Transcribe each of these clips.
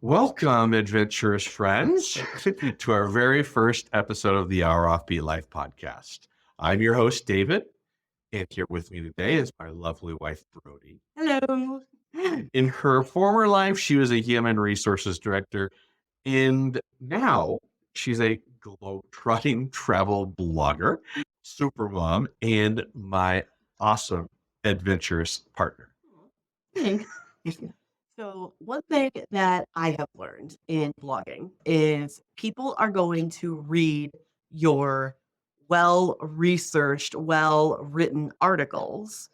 Welcome, adventurous friends, to our very first episode of the Our Offbeat Life podcast. I'm your host, David, and here with me today is my lovely wife, Brodi. Hello. In her former life, she was a human resources director, and now she's a globe-trotting travel blogger, super mom, and my awesome adventurous partner. Thanks. So one thing that I have learned in blogging is people are going to read your well-researched, well-written articles.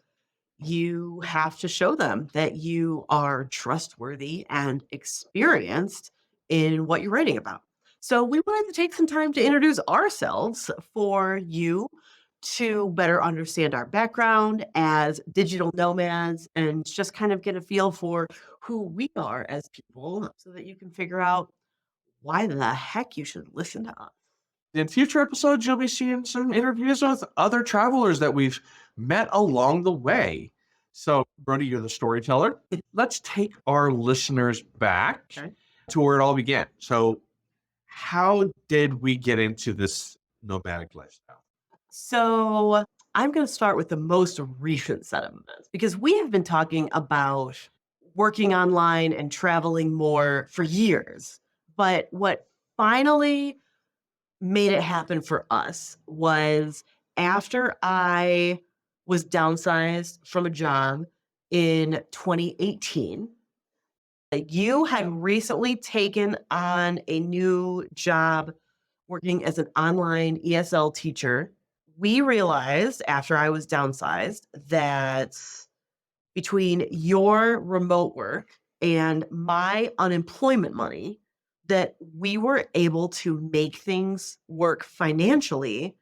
You have to show them that you are trustworthy and experienced in what you're writing about. So we wanted to take some time to introduce ourselves for you to better understand our background as digital nomads and just kind of get a feel for who we are as people so that you can figure out why the heck you should listen to us. In future episodes, you'll be seeing some interviews with other travelers that we've met along the way. So, Brody, you're the storyteller. Let's take our listeners back Okay. to where it all began. So, how did we get into this nomadic lifestyle? So I'm going to start with the most recent set of events because we have been talking about working online and traveling more for years. But what finally made it happen for us was after I was downsized from a job in 2018. You had recently taken on a new job working as an online ESL teacher. We realized after I was downsized that between your remote work and my unemployment money, that we were able to make things work financially.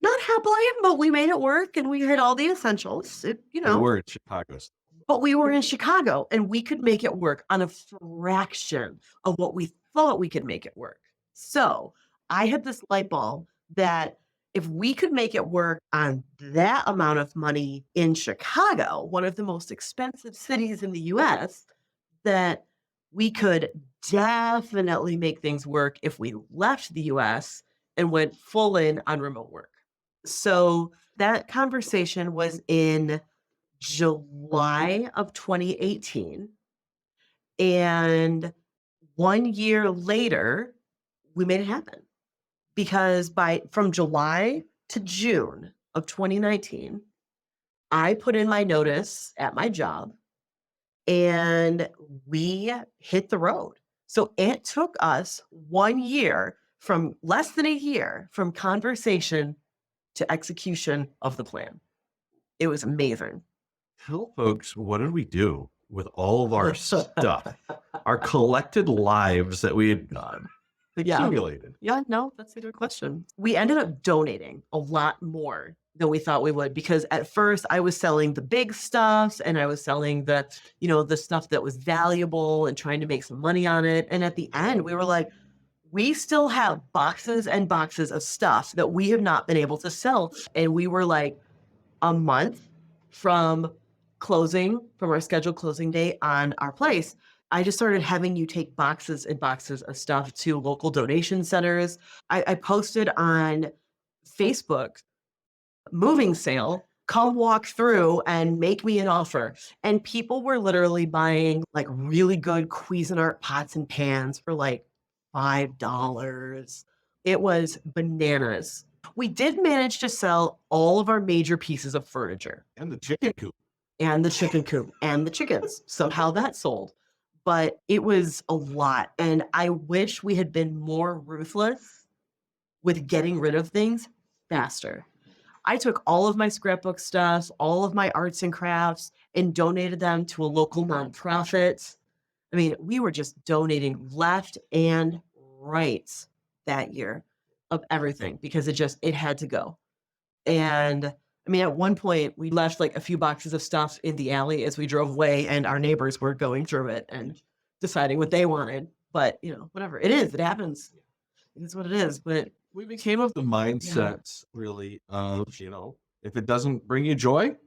Not happily, but we made it work and we had all the essentials, We're in Chicago. but we were in Chicago and we could make it work on a fraction of what we thought we could make it work. So I had this light bulb that if we could make it work on that amount of money in Chicago, one of the most expensive cities in the US, that we could definitely make things work if we left the US and went full in on remote work. So that conversation was in July of 2018. And 1 year later, we made it happen because from July to June of 2019, I put in my notice at my job and we hit the road. So it took us 1 year, from less than a year, from conversation to execution of the plan. It was amazing. Tell folks, what did we do with all of our stuff, our collected lives that we had accumulated? Yeah, no, that's a good question. We ended up donating a lot more than we thought we would because at first I was selling the big stuff and I was selling the stuff that was valuable and trying to make some money on it. And at the end, we were like, we still have boxes and boxes of stuff that we have not been able to sell. And we were like a month from our scheduled closing date on our place. I just started having you take boxes and boxes of stuff to local donation centers. I posted on Facebook, moving sale, come walk through and make me an offer. And people were literally buying like really good Cuisinart pots and pans for like $5. It was bananas. We did manage to sell all of our major pieces of furniture. And the chicken coop. And the chicken coop and the chickens. Somehow that sold. But it was a lot. And I wish we had been more ruthless with getting rid of things faster. I took all of my scrapbook stuff, all of my arts and crafts, and donated them to a local nonprofit. I mean, we were just donating left and right that year of everything because it had to go. And I mean, at one point we left like a few boxes of stuff in the alley as we drove away and our neighbors were going through it and deciding what they wanted. But, whatever. It happens. It is what it is. But we became of the mindset really of, if it doesn't bring you joy,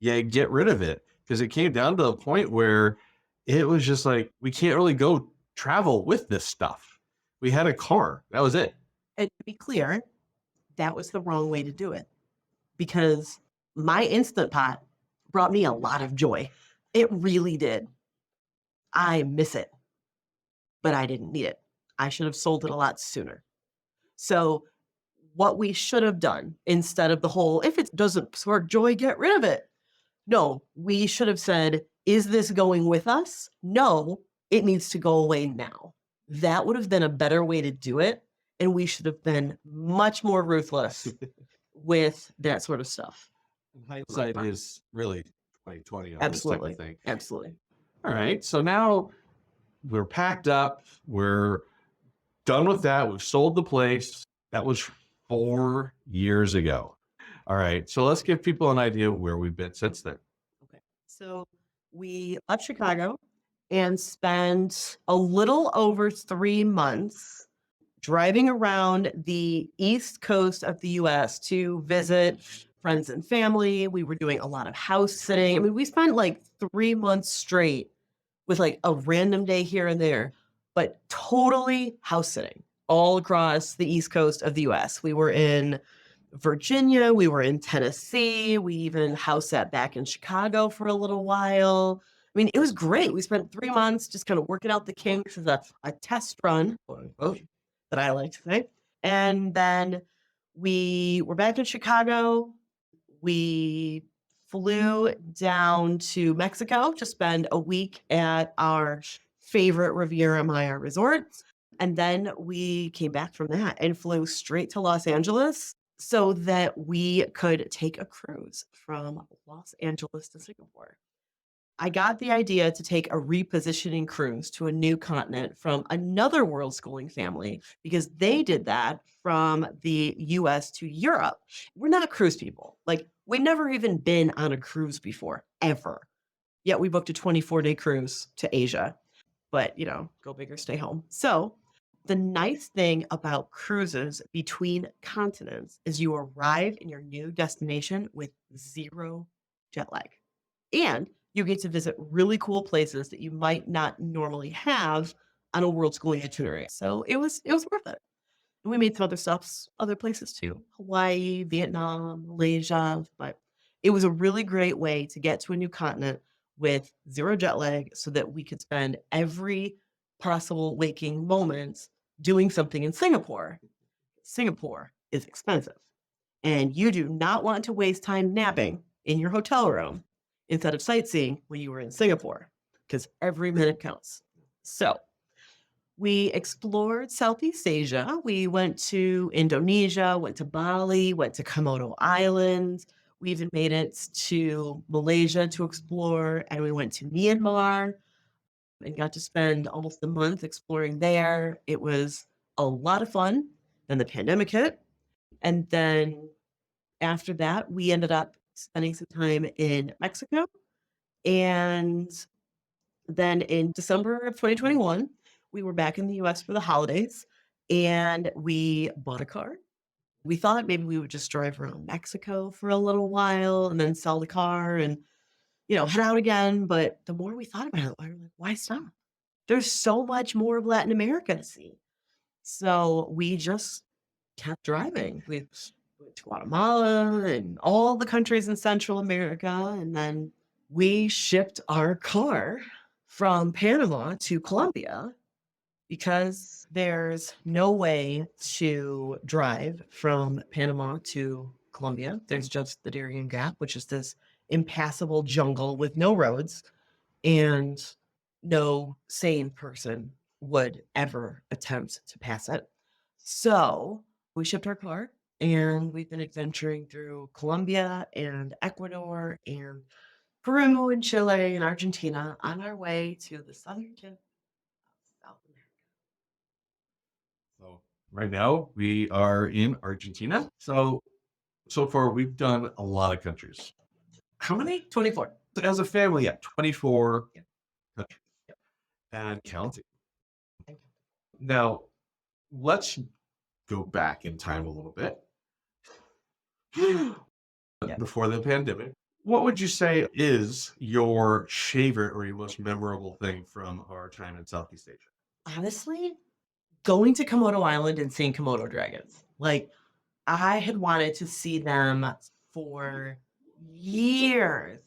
get rid of it. Because it came down to a point where it was just like, we can't really go travel with this stuff. We had a car. That was it. And to be clear, that was the wrong way to do it because my Instant Pot brought me a lot of joy. It really did. I miss it, but I didn't need it. I should have sold it a lot sooner. So, what we should have done instead of the whole, if it doesn't spark joy, get rid of it. No, we should have said, is this going with us? No, it needs to go away now. That would have been a better way to do it. And we should have been much more ruthless with that sort of stuff. Hindsight is really 2020 on this type of Absolutely. thing. Absolutely. All right. So now we're packed up. We're done with that. We've sold the place. That was 4 years ago. All right. So let's give people an idea of where we've been since then. Okay. So we left Chicago and spent a little over 3 months driving around the East Coast of the US to visit friends and family. We were doing a lot of house sitting. I mean, we spent like 3 months straight with like a random day here and there, but totally house sitting all across the East Coast of the US. We were in Virginia, we were in Tennessee, we even house sat back in Chicago for a little while. I mean, it was great. We spent 3 months just kind of working out the kinks as a test run, quote unquote, that I like to say. And then we were back in Chicago. We flew down to Mexico to spend a week at our favorite Riviera Maya resort. And then we came back from that and flew straight to Los Angeles so that we could take a cruise from Los Angeles to Singapore. I got the idea to take a repositioning cruise to a new continent from another world schooling family because they did that from the US to Europe. We're not cruise people. Like, we've never even been on a cruise before, ever. Yet we booked a 24-day cruise to Asia. But, go big or stay home. So, the nice thing about cruises between continents is you arrive in your new destination with zero jet lag. And you get to visit really cool places that you might not normally have on a world schooling itinerary. So it was worth it. And we made some other stops, other places too. Hawaii, Vietnam, Malaysia. But it was a really great way to get to a new continent with zero jet lag so that we could spend every possible waking moment doing something in Singapore. Singapore is expensive. And you do not want to waste time napping in your hotel room instead of sightseeing when you were in Singapore, because every minute counts. So we explored Southeast Asia. We went to Indonesia, went to Bali, went to Komodo Islands. We even made it to Malaysia to explore, and we went to Myanmar and got to spend almost a month exploring there. It was a lot of fun. Then the pandemic hit. And then after that, we ended up spending some time in Mexico. And then in December of 2021, we were back in the US for the holidays and we bought a car. We thought maybe we would just drive around Mexico for a little while and then sell the car and, head out again. But the more we thought about it, we were like, why stop? There's so much more of Latin America to see. So we just kept driving. We went to Guatemala and all the countries in Central America. And then we shipped our car from Panama to Colombia because there's no way to drive from Panama to Colombia. There's just the Darien Gap, which is this impassable jungle with no roads, and no sane person would ever attempt to pass it. So we shipped our car and we've been adventuring through Colombia and Ecuador and Peru and Chile and Argentina on our way to the southern tip of South America. So right now we are in Argentina. So far we've done a lot of countries. How many? 24. As a family, yeah, 24 Yeah. countries and counting. Now, let's go back in time a little bit. Yeah. Before the pandemic, what would you say is your favorite or your most memorable thing from our time in Southeast Asia? Honestly, going to Komodo Island and seeing Komodo dragons. Like, I had wanted to see them for years.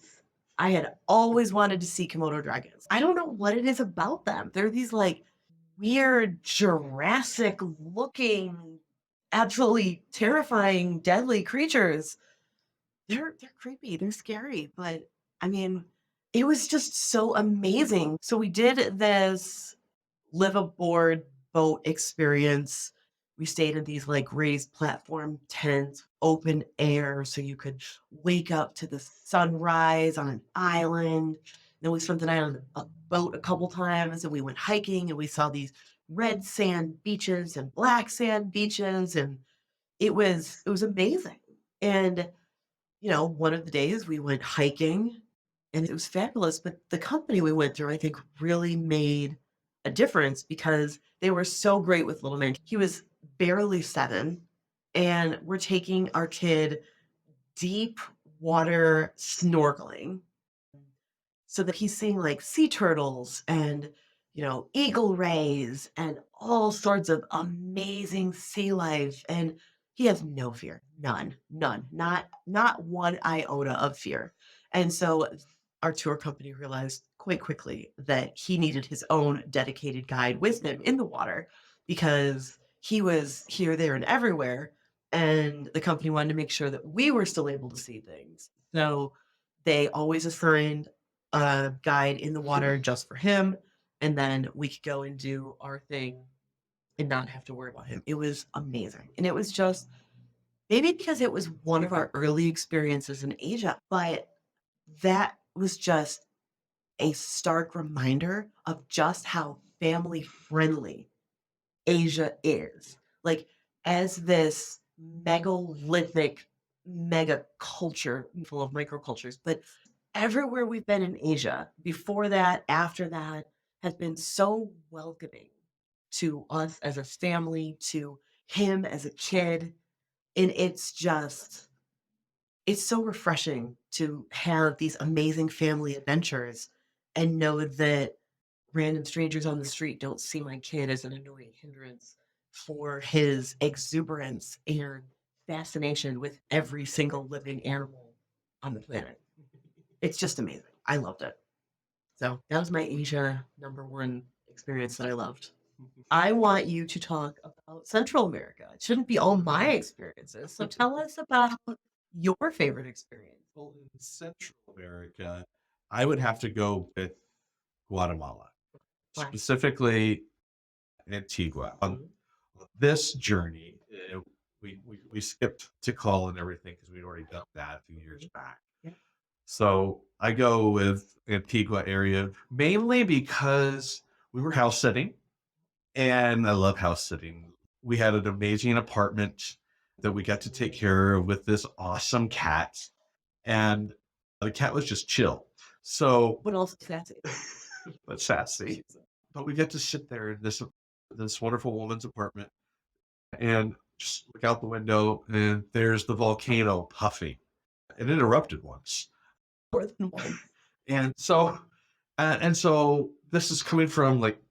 I had always wanted to see Komodo dragons. I don't know what it is about them. They're these like weird Jurassic looking, absolutely terrifying, deadly creatures. They're creepy, they're scary, but I mean, it was just so amazing. So we did this live aboard boat experience. We stayed in these like raised platform tents, open air, so you could wake up to the sunrise on an island. Then we spent the night on a boat a couple times, and we went hiking, and we saw these red sand beaches and black sand beaches, and it was amazing. And one of the days we went hiking and it was fabulous, but the company we went through, I think, really made a difference because they were so great with little man. He was barely 7, and we're taking our kid deep water snorkeling so that he's seeing like sea turtles and eagle rays and all sorts of amazing sea life, and he has no fear, none, not one iota of fear. And so our tour company realized quite quickly that he needed his own dedicated guide with him in the water because he was here, there, and everywhere, and the company wanted to make sure that we were still able to see things. So they always assigned a guide in the water just for him, and then we could go and do our thing and not have to worry about him. It was amazing. And it was just maybe because it was one of our early experiences in Asia, but that was just a stark reminder of just how family friendly Asia is. Like, as this megalithic mega culture full of microcultures, but everywhere we've been in Asia, before that, after that, has been so welcoming to us as a family, to him as a kid. And it's so refreshing to have these amazing family adventures and know that random strangers on the street don't see my kid as an annoying hindrance for his exuberance and fascination with every single living animal on the planet. It's just amazing. I loved it. So that was my Asia number one experience that I loved. I want you to talk about Central America. It shouldn't be all my experiences. So tell us about your favorite experience. Well, in Central America, I would have to go with Guatemala, Why? specifically Antigua. On Mhm. this journey, we skipped Tikal and everything because we'd already done that a few years Mhm. back. Yeah. So I go with Antigua area mainly because we were house sitting, and I love house sitting. We had an amazing apartment that we got to take care of with this awesome cat, and the cat was just chill. So, What else is that? but sassy. But we get to sit there in this wonderful woman's apartment and just look out the window, and there's the volcano puffing. It erupted once, More than one. and so this is coming from like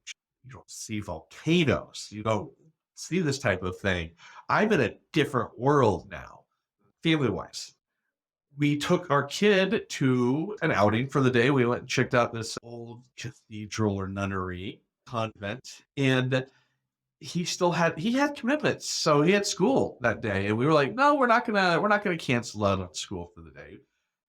you don't see volcanoes, you don't see this type of thing. I'm in a different world now, family wise. We took our kid to an outing for the day. We went and checked out this old cathedral or nunnery convent, and he had commitments, so he had school that day, and we were like, no, we're not gonna cancel out on school for the day.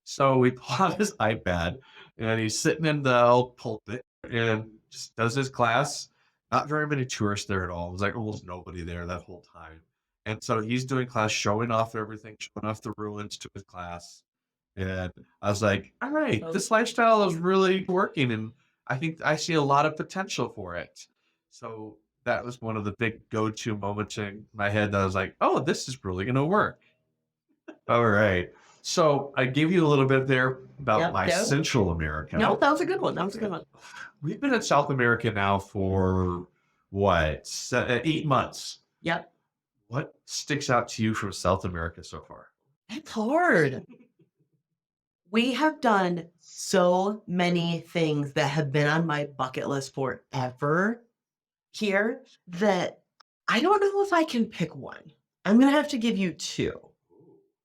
So we pull out his iPad, and he's sitting in the old pulpit and just does his class. Not very many tourists there at all. It was like almost nobody there that whole time. And so he's doing class, showing off everything, showing off the ruins to his class. And I was like, all right, this lifestyle is really working. And I think I see a lot of potential for it. So that was one of the big go-to moments in my head that I was like, oh, this is really going to work. All right. So I gave you a little bit there about Yep. my No. Central America. No, that was a good one. That was a good one. We've been in South America now for what, 8 months. Yep. What sticks out to you from South America so far? It's hard. We have done so many things that have been on my bucket list forever. here that I don't know if I can pick one. I'm gonna have to give you two.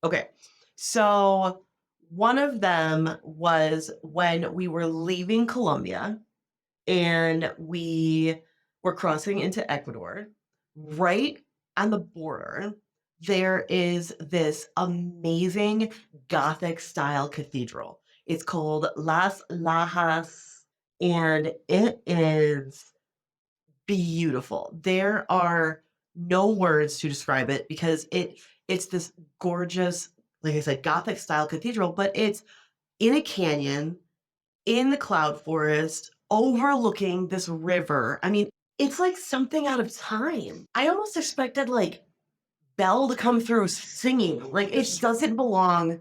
Okay. So one of them was when we were leaving Colombia and we were crossing into Ecuador. Right on the border, there is this amazing Gothic style cathedral. It's called Las Lajas, and it is beautiful. There are no words to describe it because it's this gorgeous, like I said, Gothic style cathedral, but it's in a canyon in the cloud forest overlooking this river. I mean, it's like something out of time. I almost expected like Belle to come through singing. Like it doesn't belong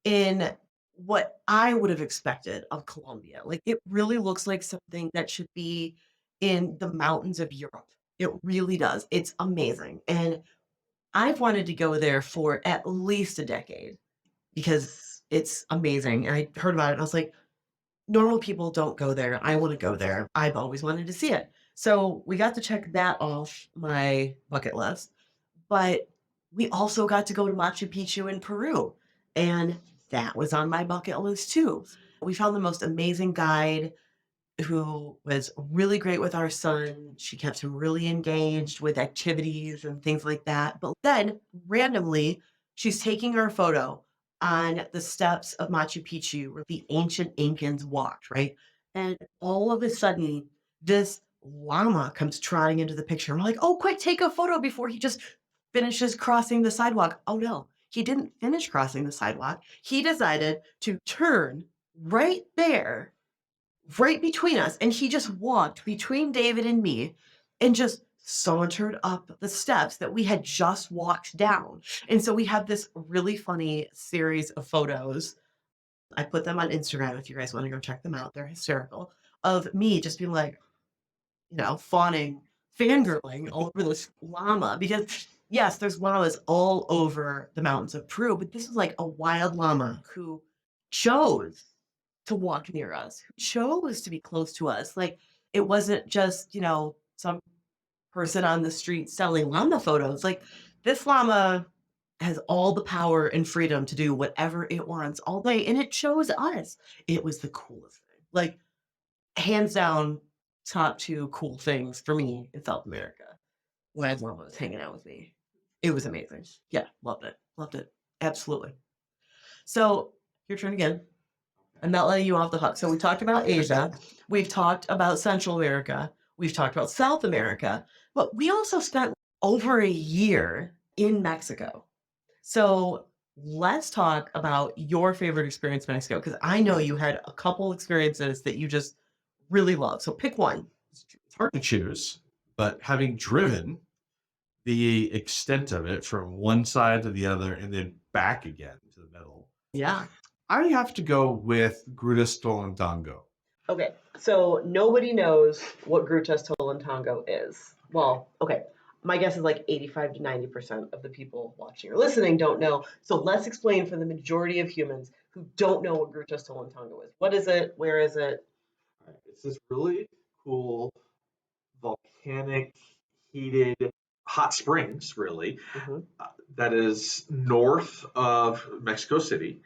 in what I would have expected of Colombia. Like it really looks like something that should be in the mountains of Europe. It really does. It's amazing. And I've wanted to go there for at least a decade because it's amazing. And I heard about it and I was like, normal people don't go there. I want to go there. I've always wanted to see it. So we got to check that off my bucket list. But we also got to go to Machu Picchu in Peru. And that was on my bucket list too. We found the most amazing guide who was really great with our son. She kept him really engaged with activities and things like that. But then randomly, she's taking her photo on the steps of Machu Picchu where the ancient Incans walked, right? And all of a sudden, this llama comes trotting into the picture. I'm like, oh, quick, take a photo before he just finishes crossing the sidewalk. Oh no, he didn't finish crossing the sidewalk. He decided to turn right there right between us. And he just walked between David and me and just sauntered up the steps that we had just walked down. And so we had this really funny series of photos. I put them on Instagram if you guys want to go check them out. They're hysterical. Of me just being like, fawning, fangirling all over this llama because yes, there's llamas all over the mountains of Peru, but this is like a wild llama who chose to walk near us, who chose to be close to us. Like it wasn't just, some person on the street selling llama photos. Like this llama has all the power and freedom to do whatever it wants all day. And it chose us. It was the coolest thing. Like hands down, top two cool things for me in South America when llama was hanging out with me. It was amazing. Yeah, loved it. Loved it. Absolutely. So your turn again. I'm not letting you off the hook. So we talked about Asia. We've talked about Central America. We've talked about South America. But we also spent over a year in Mexico. So let's talk about your favorite experience in Mexico because I know you had a couple experiences that you just really love. So pick one. It's hard to choose, but having driven the extent of it from one side to the other and then back again to the middle, Yeah. I have to go with Grutas Tolantango. Okay, so nobody knows what Grutas Tolantango is. Well, okay, my guess is like 85 to 90% of the people watching or listening don't know. So let's explain for the majority of humans who don't know what Grutas Tolantango is. What is it? Where is it? It's this really cool volcanic heated hot springs, really, Mhm. that is north of Mexico City.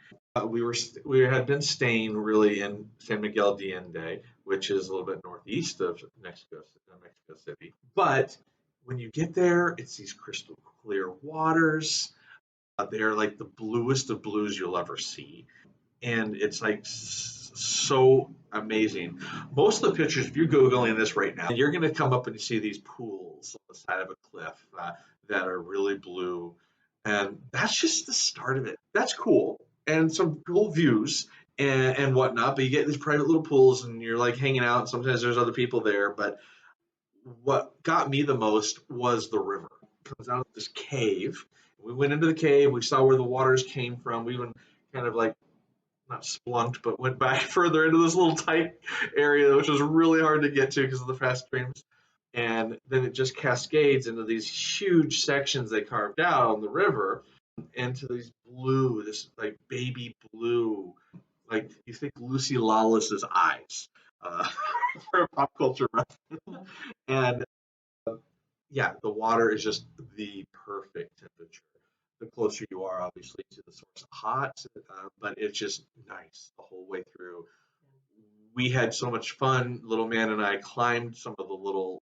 We had been staying really in San Miguel de Allende, which is a little bit northeast of Mexico City. But when you get there, it's these crystal clear waters. They're like the bluest of blues you'll ever see, and it's like so amazing. Most of the pictures, if you're googling this right now, you're going to come up and see these pools on the side of a cliff that are really blue, and that's just the start of it. That's cool, and some cool views and whatnot. But you get these private little pools, and you're like hanging out. And sometimes there's other people there, but what got me the most was the river. It comes out of this cave. We went into the cave. We saw where the waters came from. We even kind of like not splunked, but went back further into this little tight area, which was really hard to get to because of the fast streams. And then it just cascades into these huge sections they carved out on the river into these blue, this like baby blue, like you think Lucy Lawless's eyes, uh, for a pop culture reference. And yeah, the water is just the perfect temperature. The closer you are, obviously, to the source of hot, but it's just nice the whole way through. We had so much fun. Little man and I climbed some of the little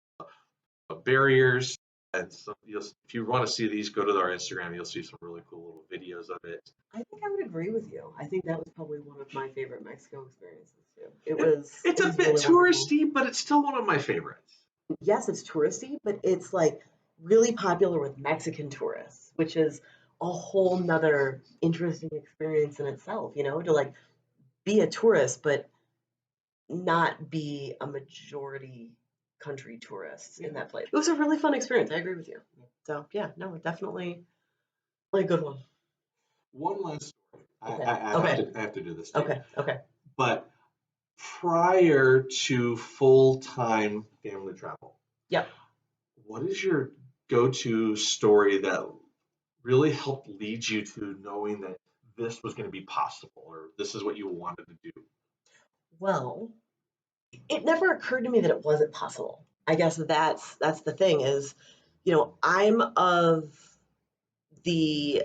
barriers. And so if you want to see these, go to our Instagram. You'll see some really cool little videos of it. I think I would agree with you. I think that was probably one of my favorite Mexico experiences too. It's It a was bit really wonderful. touristy, but it's still one of my favorites. Yes, it's touristy, but it's like really popular with Mexican tourists, which is a whole nother interesting experience in itself, to like be a tourist, but not be a majority country tourist in that place. It was a really fun experience. I agree with you. So yeah, no, definitely a good one. One last story. Okay. I have to do this too. Okay. But prior to full-time family travel, Yep. what is your go-to story that really helped lead you to knowing that this was going to be possible or this is what you wanted to do? Well, it never occurred to me that it wasn't possible. I guess that's the thing is, I'm of the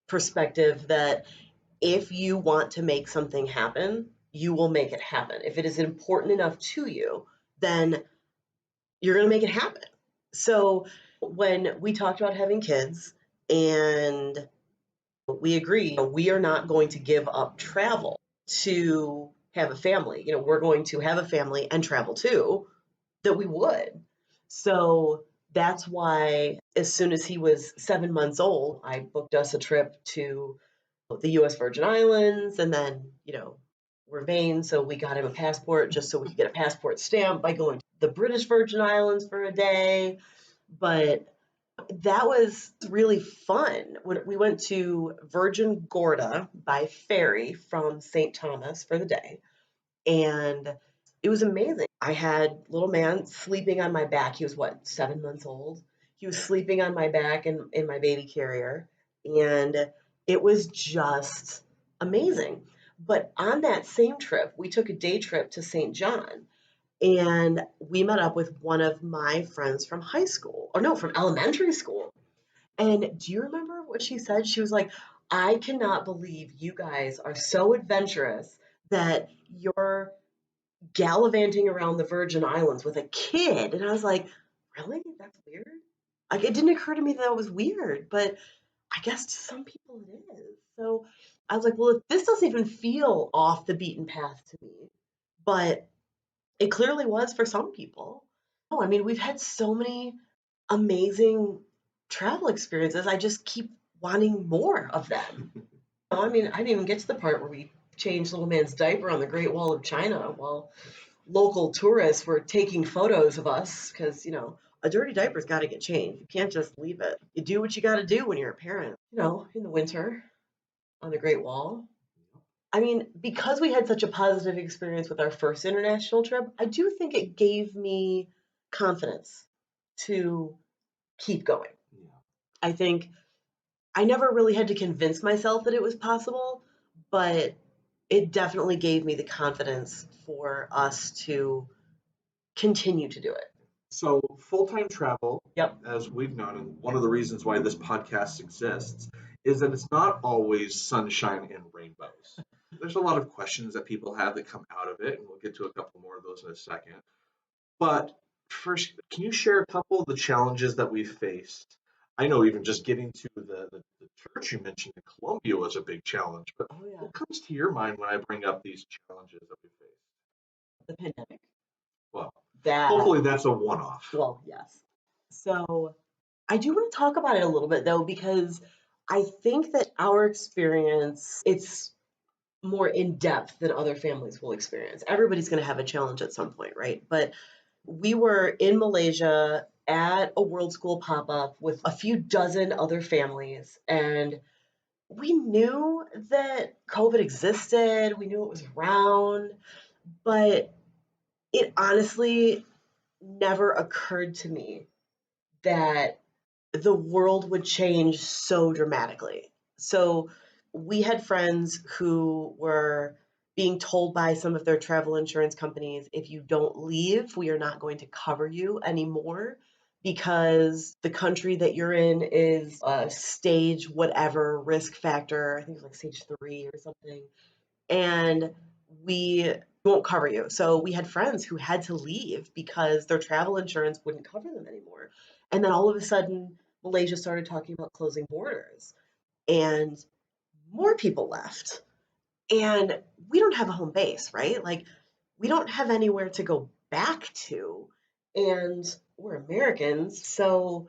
perspective that if you want to make something happen, you will make it happen. If it is important enough to you, then you're going to make it happen. So when we talked about having kids and we agreed we are not going to give up travel to have a family. We're going to have a family and travel too, that we would. So that's why as soon as he was 7 months old, I booked us a trip to the US Virgin Islands and then, we're vain, so we got him a passport just so we could get a passport stamp by going to the British Virgin Islands for a day. But that was really fun. When we went to Virgin Gorda by ferry from St. Thomas for the day, and it was amazing. I had little man sleeping on my back. He was what, 7 months old? He was sleeping on my back in my baby carrier, and it was just amazing. But on that same trip, we took a day trip to St. John, and we met up with one of my friends from high school, or no, from elementary school. And do you remember what she said? She was like, I cannot believe you guys are so adventurous that you're gallivanting around the Virgin Islands with a kid. And I was like, really? That's weird? Like, it didn't occur to me that it was weird, but I guess to some people it is. So I was like, well, if this doesn't even feel off the beaten path to me, but it clearly was for some people. Oh, I mean, we've had so many amazing travel experiences. I just keep wanting more of them. I mean, I didn't even get to the part where we changed little man's diaper on the Great Wall of China while local tourists were taking photos of us because, a dirty diaper's got to get changed. You can't just leave it. You do what you got to do when you're a parent, in the winter on the Great Wall. I mean, because we had such a positive experience with our first international trip, I do think it gave me confidence to keep going. Yeah. I think I never really had to convince myself that it was possible, but it definitely gave me the confidence for us to continue to do it. So, full-time travel, Yep. as we've known, and one of the reasons why this podcast exists, is that it's not always sunshine and rainbows. There's a lot of questions that people have that come out of it, and we'll get to a couple more of those in a second. But first, can you share a couple of the challenges that we've faced? I know even just getting to the church you mentioned in Colombia was a big challenge, but Oh, yeah. what comes to your mind when I bring up these challenges that we face? The pandemic. Well, That, hopefully that's a one-off. well, yes. So I do want to talk about it a little bit though, because I think that our experience, it's more in depth than other families will experience. Everybody's going to have a challenge at some point, right? But we were in Malaysia at a World School pop up with a few dozen other families, and we knew that COVID existed, we knew it was around, but it honestly never occurred to me that the world would change so dramatically. So we had friends who were being told by some of their travel insurance companies, if you don't leave, we are not going to cover you anymore because the country that you're in is a stage whatever risk factor. I think it's like stage 3 or something. And we won't cover you. So we had friends who had to leave because their travel insurance wouldn't cover them anymore. And then all of a sudden, Malaysia started talking about closing borders, and more people left. And we don't have a home base, right? Like, we don't have anywhere to go back to. And we're Americans. So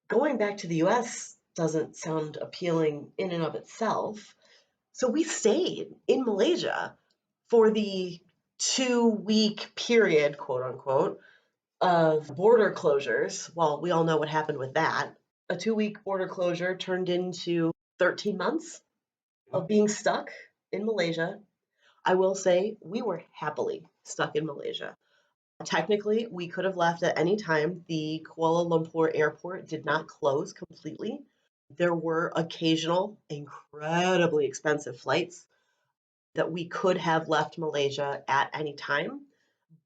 going back to the US doesn't sound appealing in and of itself. So we stayed in Malaysia for the 2 week period, quote unquote, of border closures. Well, we all know what happened with that. A 2 week border closure turned into 13 months of being stuck in Malaysia. I will say we were happily stuck in Malaysia. Technically, we could have left at any time. The Kuala Lumpur airport did not close completely. There were occasional, incredibly expensive flights that we could have left Malaysia at any time.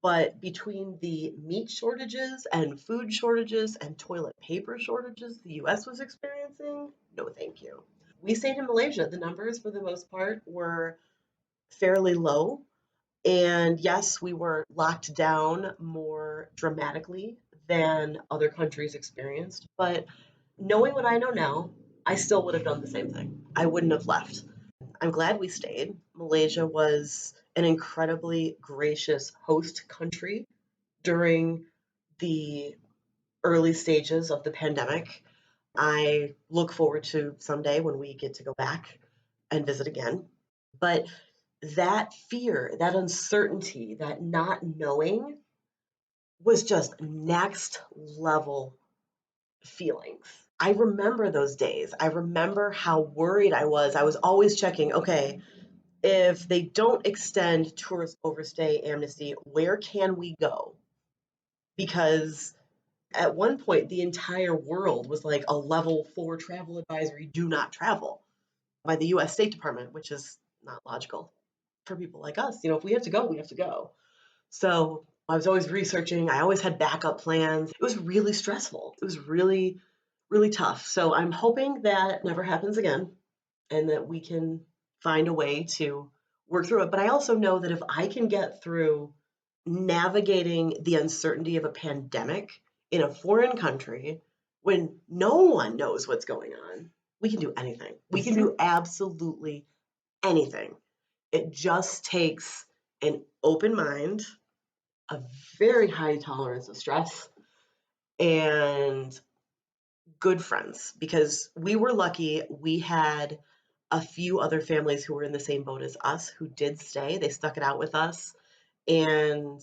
But between the meat shortages and food shortages and toilet paper shortages the US was experiencing, no thank you. We stayed in Malaysia. The numbers, for the most part, were fairly low. And yes, we were locked down more dramatically than other countries experienced. But knowing what I know now, I still would have done the same thing. I wouldn't have left. I'm glad we stayed. Malaysia was an incredibly gracious host country during the early stages of the pandemic. I look forward to someday when we get to go back and visit again. But that fear, that uncertainty, that not knowing was just next level feelings. I remember those days. I remember how worried I was. I was always checking, okay, if they don't extend tourist overstay amnesty, where can we go? Because at one point, the entire world was like a level 4 travel advisory, do not travel, by the US State Department, which is not logical for people like us. You know, if we have to go, we have to go. So I was always researching. I always had backup plans. It was really stressful. It was really, really tough. So I'm hoping that never happens again and that we can find a way to work through it. But I also know that if I can get through navigating the uncertainty of a pandemic in a foreign country when no one knows what's going on, we can do anything. We can do absolutely anything. It just takes an open mind, a very high tolerance of stress, and good friends, because we were lucky. We had a few other families who were in the same boat as us who did stay. They stuck it out with us. And,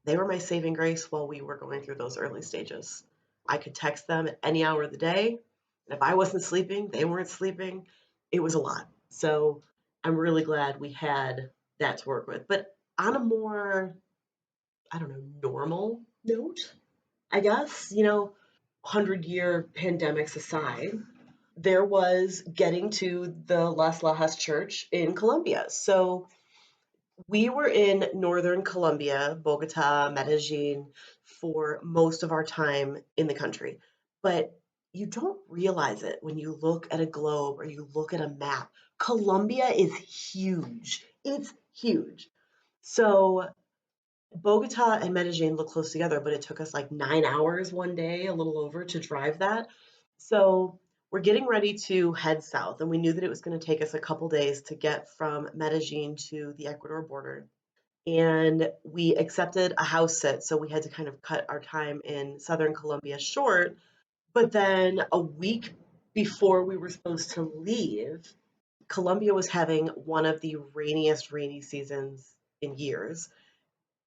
they were my saving grace while we were going through those early stages. I could text them at any hour of the day. And if I wasn't sleeping, they weren't sleeping. It was a lot. So I'm really glad we had that to work with. But on a more, I don't know, normal note, I guess, 100-year pandemics aside, there was getting to the Las Lajas Church in Colombia. So we were in northern Colombia, Bogota, Medellin, for most of our time in the country. But you don't realize it when you look at a globe or you look at a map. Colombia is huge. It's huge. So Bogota and Medellin look close together, but it took us like 9 hours one day, a little over, to drive that. So we're getting ready to head south, and we knew that it was going to take us a couple days to get from Medellin to the Ecuador border. And we accepted a house sit, so we had to kind of cut our time in southern Colombia short. But then a week before we were supposed to leave, Colombia was having one of the rainiest rainy seasons in years,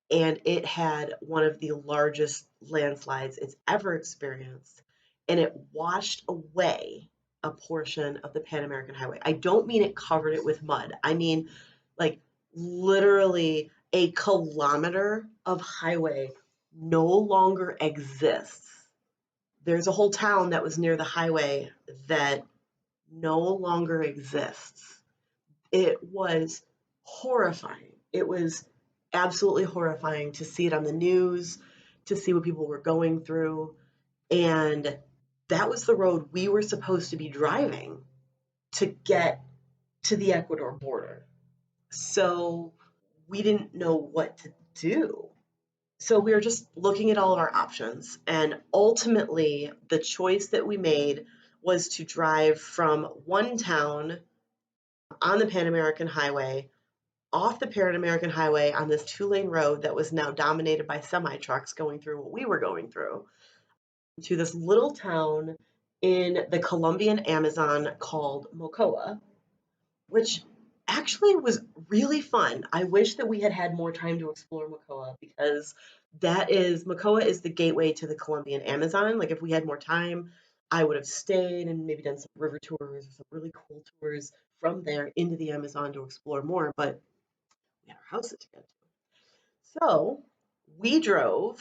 and it had one of the largest landslides it's ever experienced, and it washed away a portion of the Pan American Highway. I don't mean it covered it with mud. I mean, like, literally a kilometer of highway no longer exists. There's a whole town that was near the highway that no longer exists. It was horrifying. It was absolutely horrifying to see it on the news, to see what people were going through. And that was the road we were supposed to be driving to get to the Ecuador border. So we didn't know what to do. So we were just looking at all of our options. And ultimately, the choice that we made was to drive from one town on the Pan American Highway off the Pan American Highway on this 2-lane road that was now dominated by semi trucks going through what we were going through to this little town in the Colombian Amazon called Mocoa, which actually was really fun. I wish that we had had more time to explore Mocoa because Mocoa is the gateway to the Colombian Amazon. Like if we had more time, I would have stayed and maybe done some river tours or some really cool tours from there into the Amazon to explore more, but we had our houses to get to. So we drove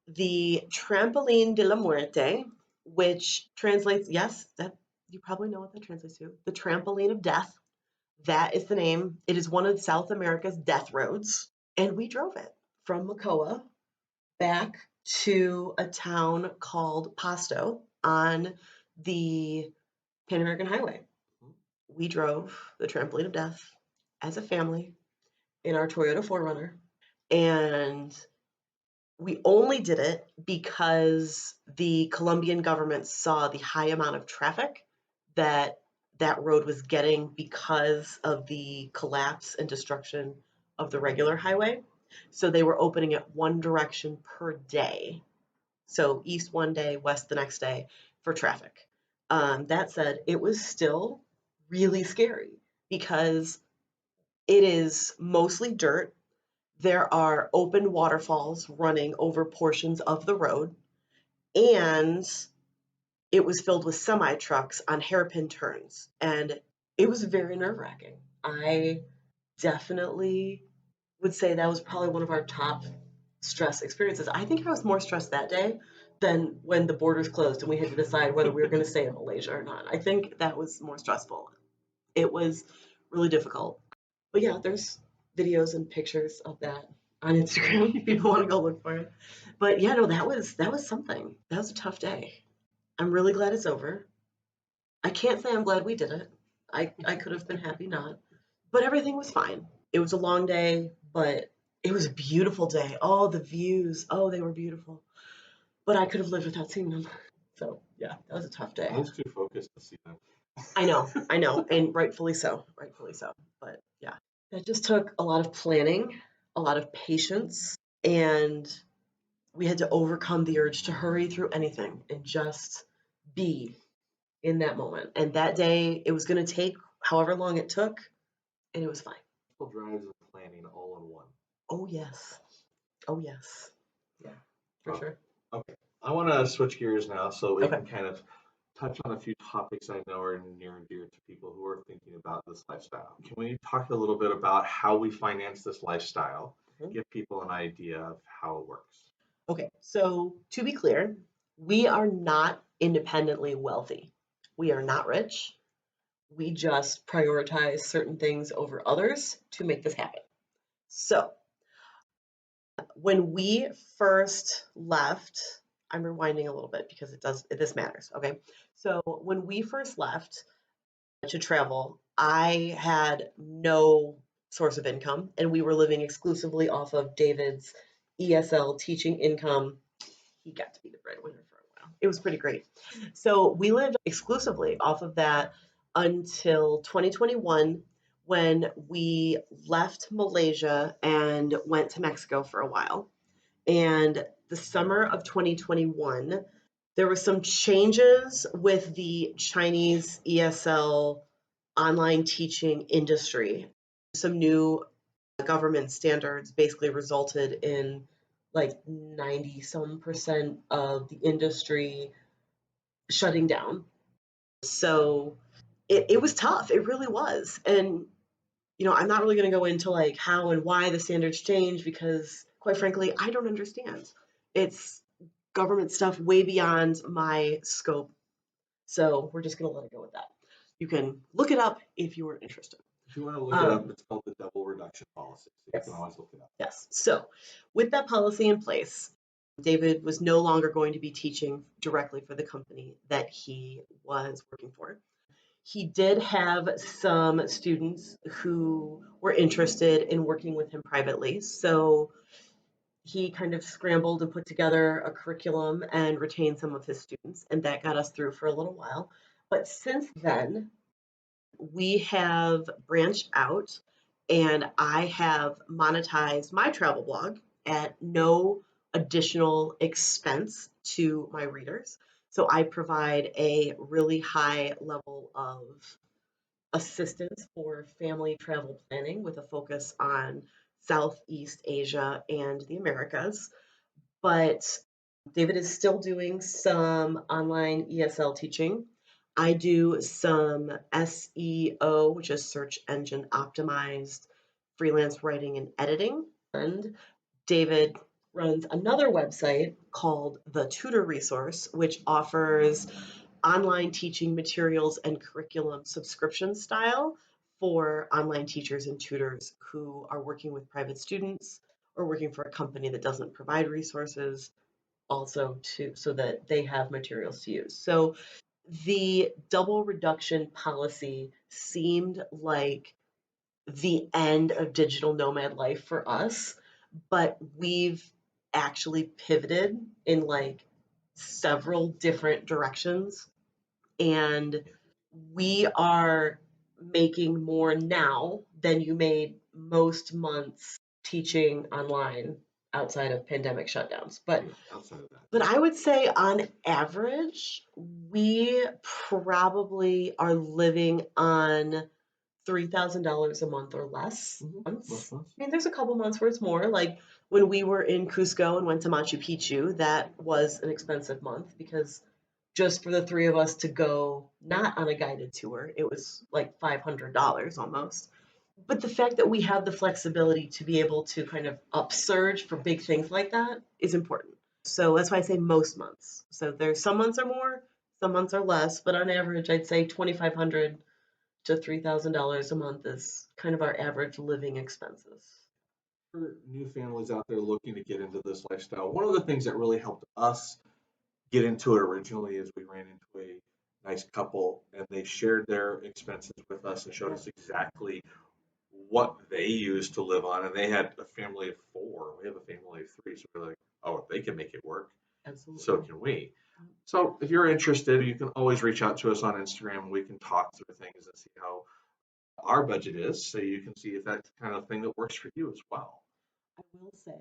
the Trampoline de la Muerte, which translates, yes, that you probably know what that translates to, the trampoline of death. That is the name. It is one of South America's death roads. And we drove it from Mocoa back to a town called Pasto on the Pan American Highway. We drove the trampoline of death as a family in our Toyota 4Runner. And we only did it because the Colombian government saw the high amount of traffic that that road was getting because of the collapse and destruction of the regular highway. So they were opening it one direction per day. So east one day, west the next day for traffic. That said, it was still really scary because it is mostly dirt. There are open waterfalls running over portions of the road, and it was filled with semi trucks on hairpin turns. And it was very nerve wracking. I definitely would say that was probably one of our top stress experiences. I think I was more stressed that day than when the borders closed and we had to decide whether we were going to stay in Malaysia or not. I think that was more stressful. It was really difficult. But yeah, there's videos and pictures of that on Instagram if people want to go look for it. But yeah, no, that was something. That was a tough day. I'm really glad it's over. I can't say I'm glad we did it. I could have been happy not. But everything was fine. It was a long day, but it was a beautiful day. Oh, the views. Oh, they were beautiful. But I could have lived without seeing them. So yeah, that was a tough day. I was too focused to see them. I know, and rightfully so, rightfully so. But yeah, that just took a lot of planning, a lot of patience, and we had to overcome the urge to hurry through anything and just be in that moment. And that day, it was going to take however long it took, and it was fine. Drives and planning all in one. Oh, yes. Oh, yes. Yeah, for sure. Okay. I want to switch gears now so we Okay. can kind of touch on a few topics I know are near and dear to people who are thinking about this lifestyle. Can we talk a little bit about how we finance this lifestyle? Give people an idea of how it works. Okay, so to be clear, we are not independently wealthy. We are not rich. We just prioritize certain things over others to make this happen. So, when we first left, I'm rewinding a little bit because this matters, okay? So, when we first left to travel, I had no source of income and we were living exclusively off of David's ESL teaching income. He got to be the breadwinner for a while. It was pretty great. So we lived exclusively off of that until 2021 when we left Malaysia and went to Mexico for a while. And the summer of 2021, there were some changes with the Chinese ESL online teaching industry. Some new government standards basically resulted in like 90 some percent of the industry shutting down. So it was tough. It really was. And, I'm not really going to go into like how and why the standards changed because, quite frankly, I don't understand. It's government stuff way beyond my scope. So we're just going to let it go with that. You can look it up if you were interested. If you want to look it up, it's called the double reduction policy. So you can always look it up. Yes. So with that policy in place, David was no longer going to be teaching directly for the company that he was working for. He did have some students who were interested in working with him privately. So he kind of scrambled and put together a curriculum and retained some of his students, and that got us through for a little while. But since then, we have branched out and I have monetized my travel blog at no additional expense to my readers. So I provide a really high level of assistance for family travel planning with a focus on Southeast Asia and the Americas. But David is still doing some online ESL teaching. I do some SEO, which is search engine optimized freelance writing and editing. And David runs another website called The Tutor Resource, which offers online teaching materials and curriculum subscription style for online teachers and tutors who are working with private students or working for a company that doesn't provide resources also to so that they have materials to use. So the double reduction policy seemed like the end of digital nomad life for us, but we've actually pivoted in like several different directions and we are making more now than you made most months teaching online outside of pandemic shutdowns. Outside of that. But I would say on average, we probably are living on $3,000 a month or less. Most months. I mean, there's a couple months where it's more. Like when we were in Cusco and went to Machu Picchu, that was an expensive month because just for the three of us to go not on a guided tour, it was like $500 almost. But the fact that we have the flexibility to be able to kind of upsurge for big things like that is important. So that's why I say most months. So there's some months are more, some months are less, but on average, I'd say $2,500 to $3,000 a month is kind of our average living expenses. For new families out there looking to get into this lifestyle, one of the things that really helped us get into it originally is we ran into a nice couple and they shared their expenses with us and showed us exactly what they used to live on. And they had a family of 4. We have a family of 3. So we're like, oh, if they can make it work, Absolutely. so can we. So if you're interested, you can always reach out to us on Instagram. We can talk through things and see how our budget is so you can see if that's the kind of thing that works for you as well. I will say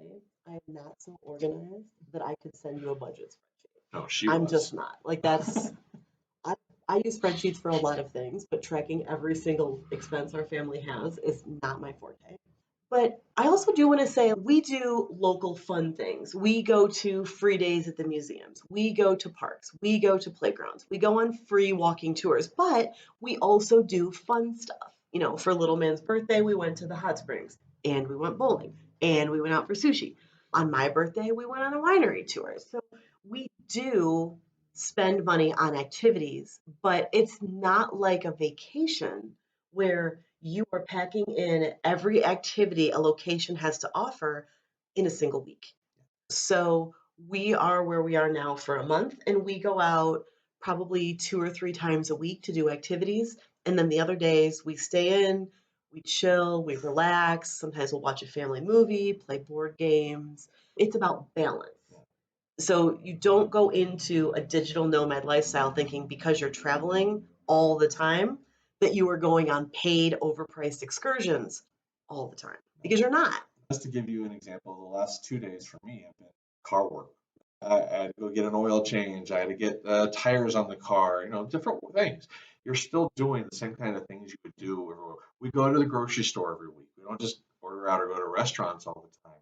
I'm not so organized that I could send you a budget spreadsheet. No, she I'm was. just not. Like that's I use spreadsheets for a lot of things, but tracking every single expense our family has is not my forte. But I also do want to say we do local fun things. We go to free days at the museums. We go to parks. We go to playgrounds. We go on free walking tours, but we also do fun stuff. You know, for little man's birthday, we went to the hot springs and we went bowling and we went out for sushi. On my birthday, we went on a winery tour. So we do spend money on activities, but it's not like a vacation where you are packing in every activity a location has to offer in a single week. So we are where we are now for a month, and we go out probably 2 or 3 times a week to do activities. And then the other days we stay in, we chill, we relax. Sometimes we'll watch a family movie, play board games. It's about balance. So you don't go into a digital nomad lifestyle thinking because you're traveling all the time that you are going on paid overpriced excursions all the time because you're not. Just to give you an example, the last 2 days for me have been car work. I had to go get an oil change. I had to get tires on the car, different things. You're still doing the same kind of things you would do everywhere. We go to the grocery store every week. We don't just order out or go to restaurants all the time.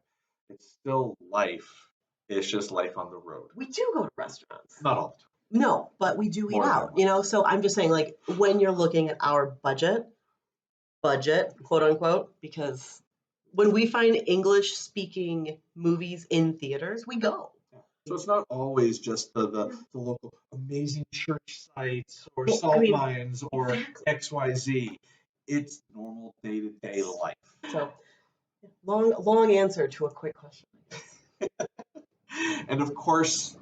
It's still life. It's just life on the road. We do go to restaurants. Not all the time. No, but we do eat More than out, once. So I'm just saying, like, when you're looking at our budget, quote unquote, because when we find English speaking movies in theaters, we go. So it's not always just the local amazing church sites or Well, salt mines or exactly. XYZ. It's normal day-to-day life. So long answer to a quick question. And of course,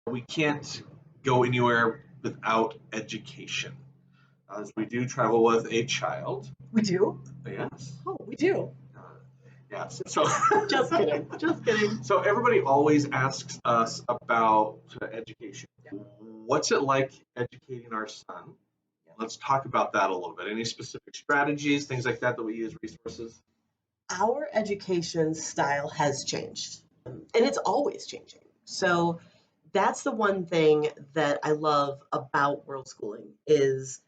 we can't go anywhere without education. As we do travel with a child. We do? Yes. Oh, we do. Uh, yes. So Just kidding. Just kidding. So everybody always asks us about education. What's it like educating our son? Let's talk about that a little bit. Any specific strategies, things like that we use, resources? Our education style has changed, and it's always changing. So that's the one thing that I love about world schooling is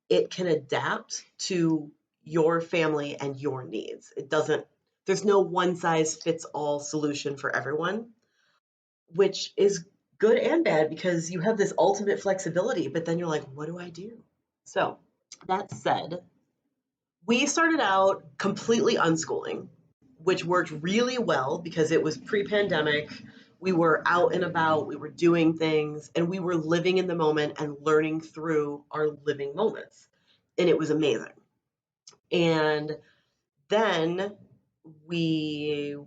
it can adapt to your family and your needs. It doesn't there's no one size fits all solution for everyone, which is good and bad because you have this ultimate flexibility, but then you're like, what do I do? So, that said, we started out completely unschooling, which worked really well because it was pre pandemic. We were out and about, we were doing things, and we were living in the moment and learning through our living moments. And it was amazing. And then we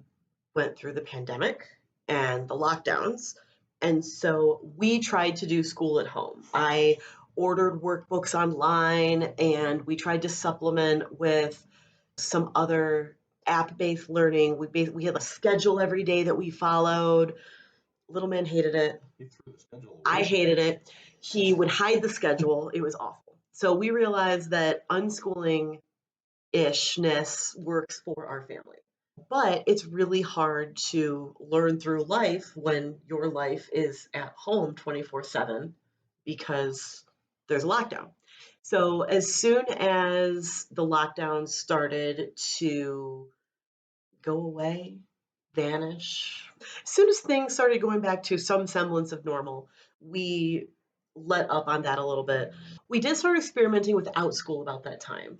went through the pandemic and the lockdowns. And so we tried to do school at home. I ordered workbooks online and we tried to supplement with some other app-based learning. We had a schedule every day that we followed. Little man hated it. He threw the schedule away. I hated it. He would hide the schedule. It was awful. So we realized that unschooling ishness works for our family. But it's really hard to learn through life when your life is at home 24/7 because there's a lockdown. So as soon as the lockdown started to go away, vanish, as soon as things started going back to some semblance of normal, we let up on that a little bit. We did start experimenting without school about that time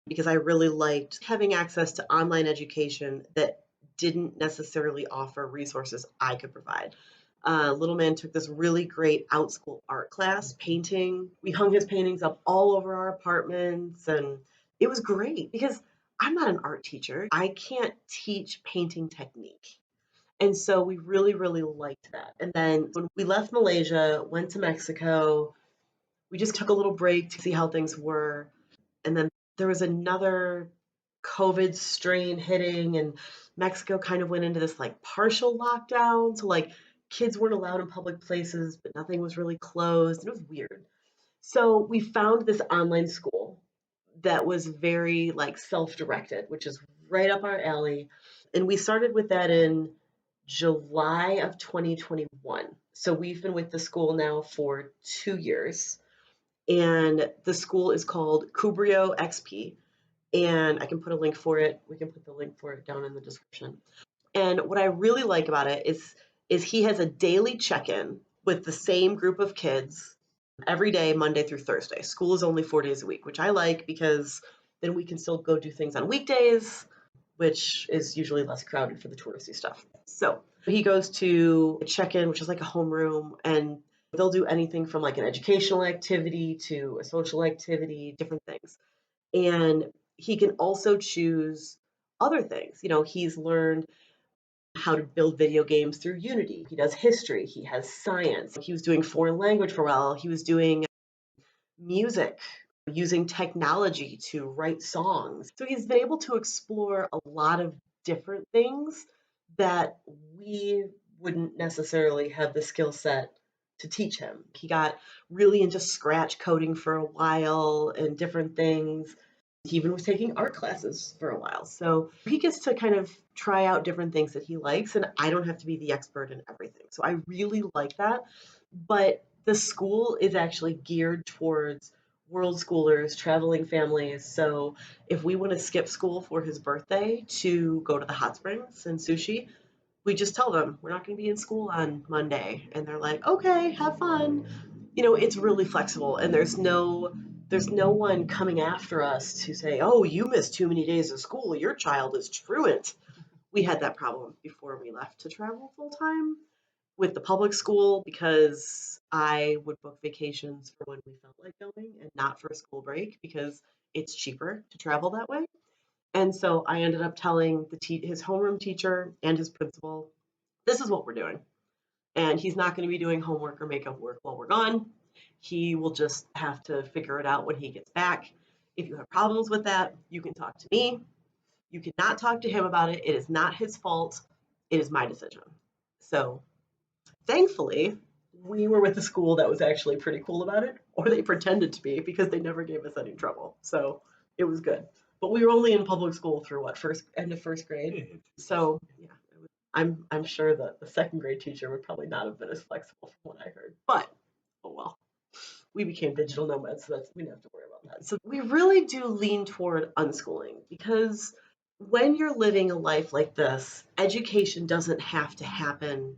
because I really liked having access to online education that didn't necessarily offer resources I could provide. Little man took this really great out school art class, painting. We hung his paintings up all over our apartments, and it was great because I'm not an art teacher. I can't teach painting technique. And so we really, really liked that. And then when we left Malaysia, went to Mexico, we just took a little break to see how things were. And then there was another COVID strain hitting, and Mexico kind of went into this like partial lockdown. So, like, kids weren't allowed in public places, but nothing was really closed. And it was weird. So, we found this online school that was very like self directed, which is right up our alley. And we started with that in July of 2021. So, we've been with the school now for 2 years. And the school is called Cubrio XP, and I can put a link for it. We can put the link for it down in the description. And what I really like about it is he has a daily check-in with the same group of kids every day, Monday through Thursday. School is only 4 days a week, which I like because then we can still go do things on weekdays, which is usually less crowded for the touristy stuff. So he goes to a check-in, which is like a homeroom, and they'll do anything from like an educational activity to a social activity, different things. And he can also choose other things. He's learned how to build video games through Unity. He does history, he has science. He was doing foreign language for a while. He was doing music, using technology to write songs. So he's been able to explore a lot of different things that we wouldn't necessarily have the skill set to teach him. He got really into scratch coding for a while and different things. He even was taking art classes for a while. So he gets to kind of try out different things that he likes, and I don't have to be the expert in everything. So I really like that. But the school is actually geared towards world schoolers, traveling families. So if we want to skip school for his birthday to go to the hot springs and sushi, we just tell them we're not going to be in school on Monday. And they're like, okay, have fun. It's really flexible, and there's no one coming after us to say, oh, you missed too many days of school. Your child is truant. We had that problem before we left to travel full time with the public school because I would book vacations for when we felt like going and not for a school break because it's cheaper to travel that way. And so I ended up telling his homeroom teacher and his principal, this is what we're doing. and he's not going to be doing homework or makeup work while we're gone. He will just have to figure it out when he gets back. If you have problems with that, you can talk to me. You cannot talk to him about it. It is not his fault. It is my decision. So thankfully, we were with a school that was actually pretty cool about it, or they pretended to be because they never gave us any trouble. So it was good. But we were only in public school through what, end of first grade. So yeah, I'm sure that the second grade teacher would probably not have been as flexible from what I heard. But oh well. We became digital nomads, so we don't have to worry about that. So we really do lean toward unschooling because when you're living a life like this, education doesn't have to happen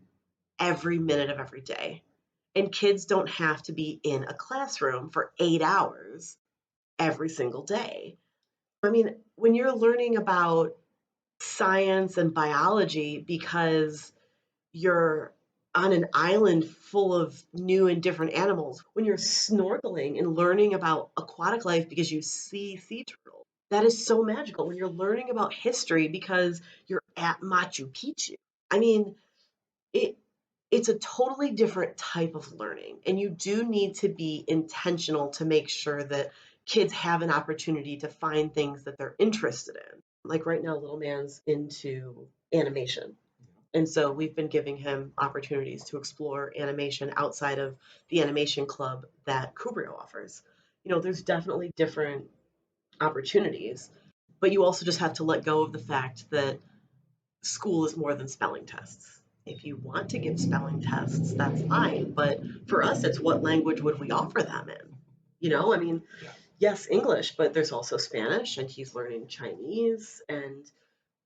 every minute of every day. And kids don't have to be in a classroom for 8 hours every single day. I mean, when you're learning about science and biology because you're on an island full of new and different animals, when you're snorkeling and learning about aquatic life because you see sea turtles, that is so magical. When you're learning about history because you're at Machu Picchu. I mean, it it's a totally different type of learning, and you do need to be intentional to make sure that kids have an opportunity to find things that they're interested in. Like right now, little man's into animation. And so we've been giving him opportunities to explore animation outside of the animation club that Kubrio offers. There's definitely different opportunities, but you also just have to let go of the fact that school is more than spelling tests. If you want to give spelling tests, that's fine. But for us, it's what language would we offer them in? I mean, yes, English, but there's also Spanish, and he's learning Chinese, and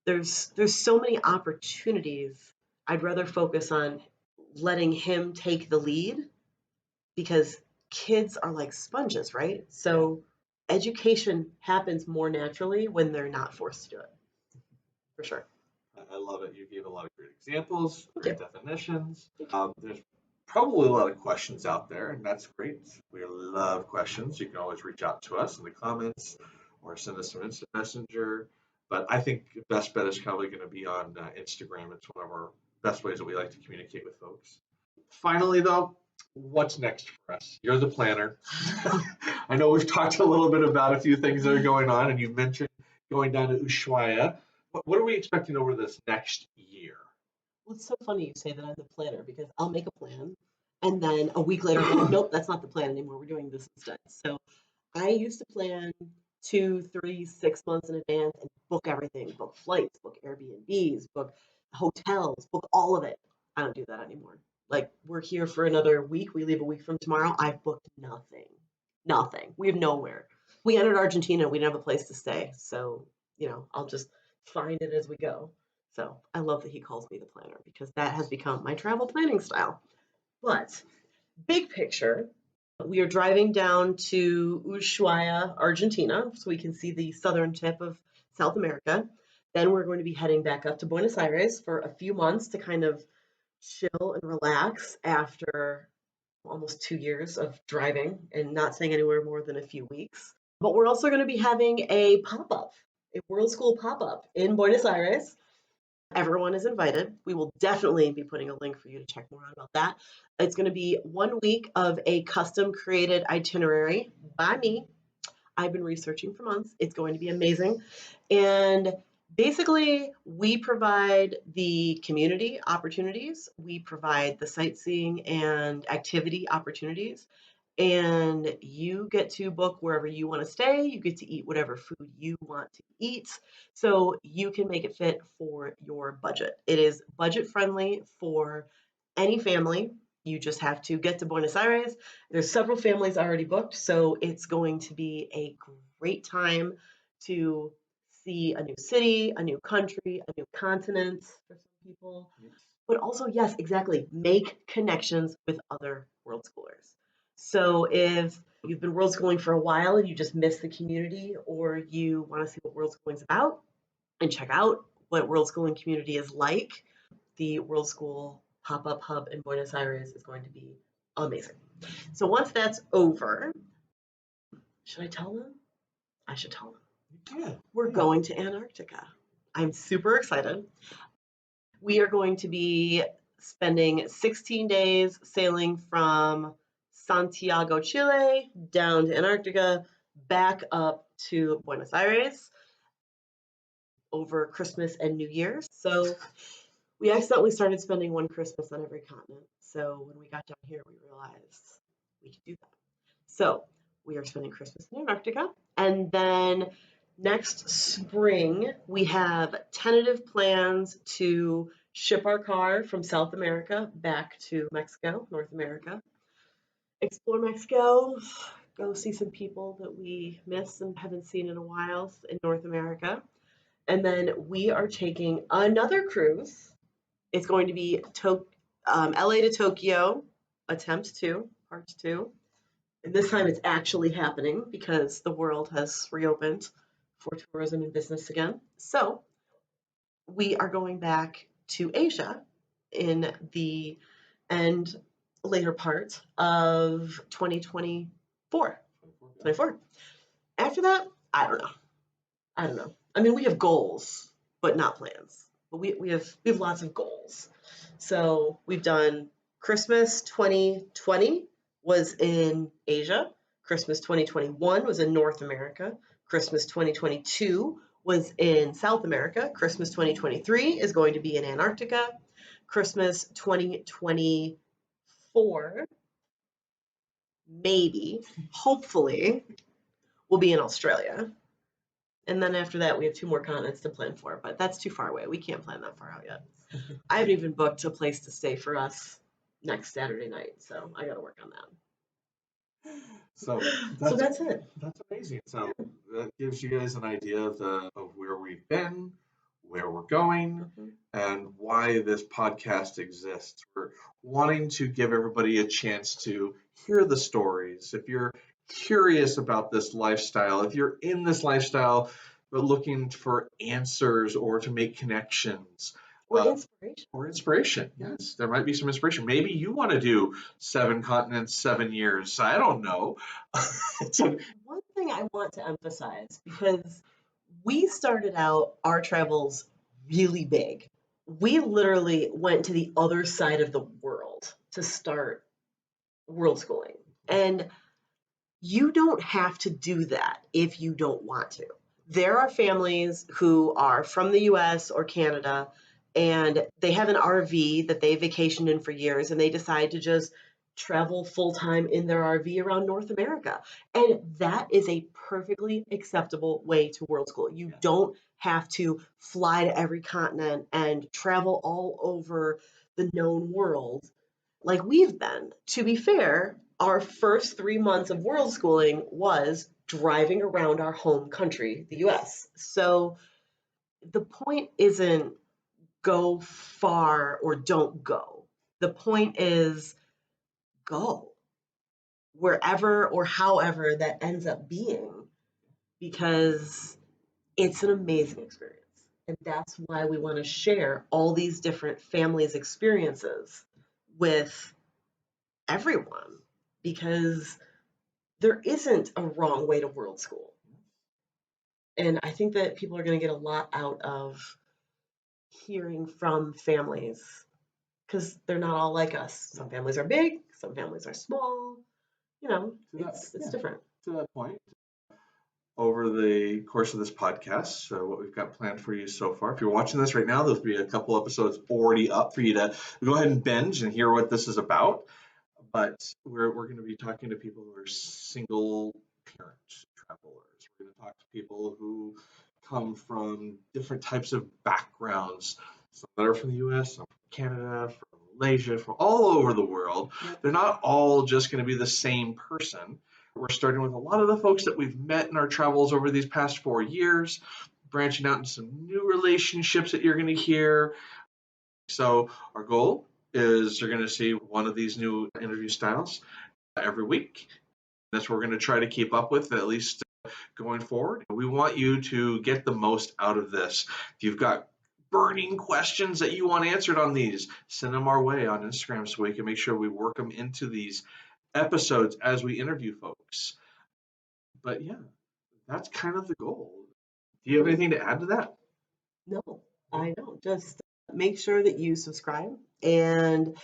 there's so many opportunities. I'd rather focus on letting him take the lead because kids are like sponges, right? So education happens more naturally when they're not forced to do it, for sure. I love it. You gave a lot of great examples, Yeah. great definitions. There's probably a lot of questions out there, and that's great. We love questions. You can always reach out to us in the comments or send us an instant messenger. But I think the best bet is probably going to be on Instagram. It's one of our best ways that we like to communicate with folks. Finally, though, what's next for us? You're the planner. I know we've talked a little bit about a few things that are going on, and you've mentioned going down to Ushuaia. What are we expecting over this next year? Well, it's so funny you say that I'm the planner because I'll make a plan and then a week later I'm like, nope, that's not the plan anymore. We're doing this instead. So I used to plan 2, 3, 6 months in advance and book everything, book flights, book Airbnbs, book hotels, book all of it. I don't do that anymore. Like we're here for another week. We leave a week from tomorrow. I've booked nothing. Nothing. We have nowhere. We entered Argentina. We didn't have a place to stay. So, I'll just find it as we go. So I love that he calls me the planner because that has become my travel planning style. But big picture, we are driving down to Ushuaia, Argentina, so we can see the southern tip of South America. Then we're going to be heading back up to Buenos Aires for a few months to kind of chill and relax after almost 2 years of driving and not staying anywhere more than a few weeks. But we're also going to be having a pop up, a World School pop up in Buenos Aires. Everyone is invited. We will definitely be putting a link for you to check more out about that. It's going to be 1 week of a custom created itinerary by me. I've been researching for months. It's going to be amazing. And basically, we provide the community opportunities, we provide the sightseeing and activity opportunities, and you get to book wherever you want to stay. You get to eat whatever food you want to eat. So you can make it fit for your budget. It is budget friendly for any family. You just have to get to Buenos Aires. There's several families already booked, so it's going to be a great time to see a new city, a new country, a new continent for some people. But also, yes, exactly, make connections with other world schoolers. So if you've been world schooling for a while and you just miss the community, or you want to see what world schooling's about and check out what world schooling community is like, the World School pop-up hub in Buenos Aires is going to be amazing. So once that's over, should I tell them? I should tell them. Yeah. We're going to Antarctica. I'm super excited. We are going to be spending 16 days sailing from Santiago, Chile, down to Antarctica, back up to Buenos Aires over Christmas and New Year's. So we accidentally started spending one Christmas on every continent. So when we got down here, we realized we could do that. So we are spending Christmas in Antarctica. And then next spring, we have tentative plans to ship our car from South America back to Mexico, North America, explore Mexico, go see some people that we miss and haven't seen in a while in North America. And then we are taking another cruise. It's going to be LA to Tokyo, attempt two, part two. And this time it's actually happening because the world has reopened for tourism and business again. So we are going back to Asia in the end later part of 2024. 24. After that, I don't know. I mean, we have goals, but not plans. But we have lots of goals. So we've done Christmas 2020 was in Asia. Christmas 2021 was in North America. Christmas 2022 was in South America. Christmas 2023 is going to be in Antarctica. Christmas 2024, maybe, hopefully, will be in Australia. And then after that, we have 2 more continents to plan for, but that's too far away. We can't plan that far out yet. I haven't even booked a place to stay for us next Saturday night, so I got to work on that. So that's it. That's amazing. So that gives you guys an idea of where we've been, where we're going, and why this podcast exists. We're wanting to give everybody a chance to hear the stories. If you're curious about this lifestyle, if you're in this lifestyle but looking for answers or to make connections, Or inspiration. Yes, there might be some inspiration. Maybe you want to do 7 continents, 7 years. I don't know. One thing I want to emphasize, because we started out our travels really big. We literally went to the other side of the world to start world schooling. And you don't have to do that if you don't want to. There are families who are from the US or Canada and they have an RV that they vacationed in for years and they decide to just travel full time in their RV around North America. And that is a perfectly acceptable way to world school. You don't have to fly to every continent and travel all over the known world like we've been. To be fair, our first 3 months of world schooling was driving around our home country, the US. So the point isn't go far or don't go. The point is go wherever or however that ends up being, because it's an amazing experience. And that's why we want to share all these different families' experiences with everyone, because there isn't a wrong way to world school. And I think that people are going to get a lot out of hearing from families because they're not all like us. Some families are big, some families are small. It's different. To that point, over the course of this podcast, so what we've got planned for you so far. If you're watching this right now, there'll be a couple episodes already up for you to go ahead and binge and hear what this is about. But we're going to be talking to people who are single parent travelers. We're going to talk to people who come from different types of backgrounds. Some that are from the US, some from Canada, from Malaysia, from all over the world. They're not all just going to be the same person. We're starting with a lot of the folks that we've met in our travels over these past 4 years, branching out into some new relationships that you're going to hear. So our goal is you're going to see one of these new interview styles every week. That's what we're going to try to keep up with, at least going forward. We want you to get the most out of this. If you've got burning questions that you want answered on these, send them our way on Instagram so we can make sure we work them into these episodes as we interview folks. But yeah, that's kind of the goal. Do you have anything to add to that? No, I don't. Just make sure that you subscribe and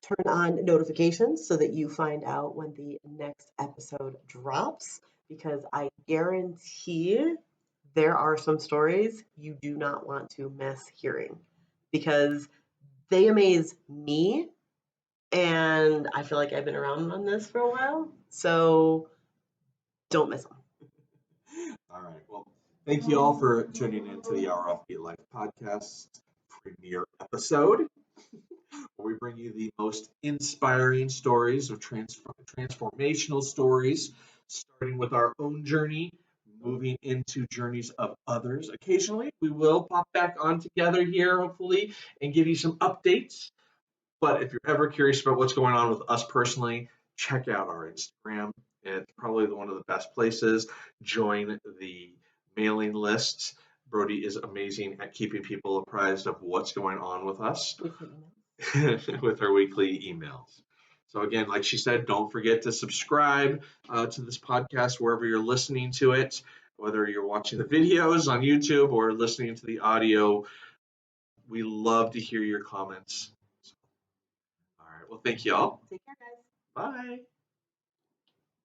turn on notifications so that you find out when the next episode drops, because I guarantee there are some stories you do not want to miss hearing, because they amaze me, and I feel like I've been around on this for a while, so don't miss them. All right. Well, thank you all for tuning in to the Our Offbeat Life podcast premiere episode, where we bring you the most inspiring stories of transformational stories, starting with our own journey, moving into journeys of others. Occasionally, we will pop back on together here, hopefully, and give you some updates. But if you're ever curious about what's going on with us personally, check out our Instagram. It's probably one of the best places. Join the mailing lists. Brody is amazing at keeping people apprised of what's going on with us with our weekly emails. So again, like she said, don't forget to subscribe to this podcast wherever you're listening to it, whether you're watching the videos on YouTube or listening to the audio. We love to hear your comments. All right. Well, thank you all. Take care, guys. Bye.